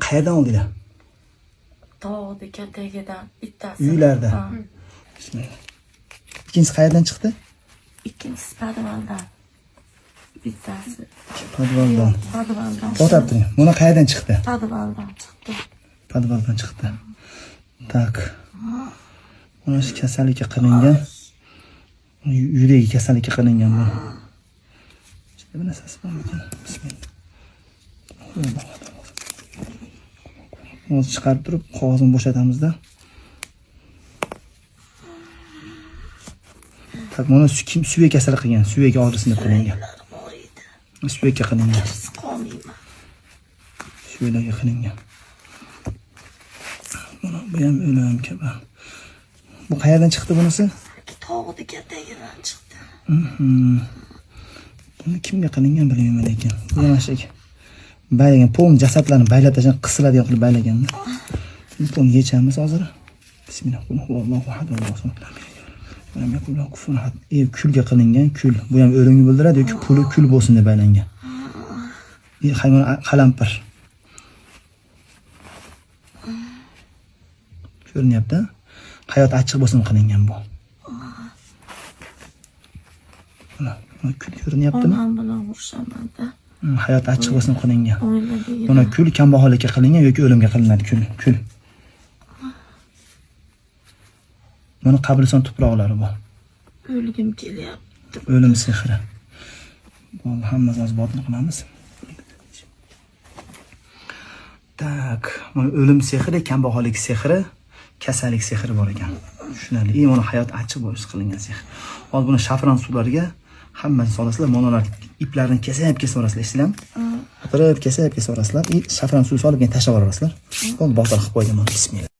qayerdan oldinglar? Tog'da katagidan bittasi. Uylarda. Bismillah. Ikkinchisi qayerdan chiqdi? Ikkinchisi podvaldan. Bittasi. Podvaldan. Podvaldan. To'xtab turing. Buni qayerdan chiqdi? Podvaldan chiqdi. Podvaldan chiqdi. Tak. Buni kasallikka qilingan. Yuragi kasallikka qilingan bu. Bu narsasi bormi ekan? Bismillah. Hozir chiqarib turib, qog'ozni bo'shatamizda. Tak, mana suyak kasallik qilgan, suyak og'risini qilingan. Suyakka qilingan. Suyaklarga qilingan. Mana bu ham o'lim kabi. Bu qayerdan chiqdi bunisi? Tog'da katagidan chiqdi. Buni kimga qilingan bilmayman lekin. Bu mashak baylagan, pol jasadlarni baylab tashlab qisiladigan qilib baylagan. Buni yechamiz hozir. Bismillah. Allohu ahad Allohu samad. Kulga qilingan, kul. Bu ham o'limni bildiradi yoki puli kul bo'lsin deb baylangan. Hayvon qalampir. Ko'rinyapti? Hayot achchiq bo'lsin qilingan bu. Mana kul ko'rinyaptimi? Onam bilan urishamanda. Hayot achchiq bo'lsin qilingan. Buni kul kambag'allikka qilingan yoki o'limga qilinadi kul. Buni qabriston tuproqlari bu. O'lgim kelyapti. O'lim sehri. Buni hammamiz botin qilamiz. Tak, mana o'lim sehri, kambag'allik sehri, kasallik sehri bor ekan. Tushunarli. Mana hayot achchiq bo'lish qilingan sehr. Hozir buni shafron suvlarga hammasi solasizlar, monolar iplarni kesib orasizlar, esingizmi? O'tirib kesib orasizlar. Shafron suvi solib tashlab yuborasizlar. Botol qilib qo'ydim. Bismillah.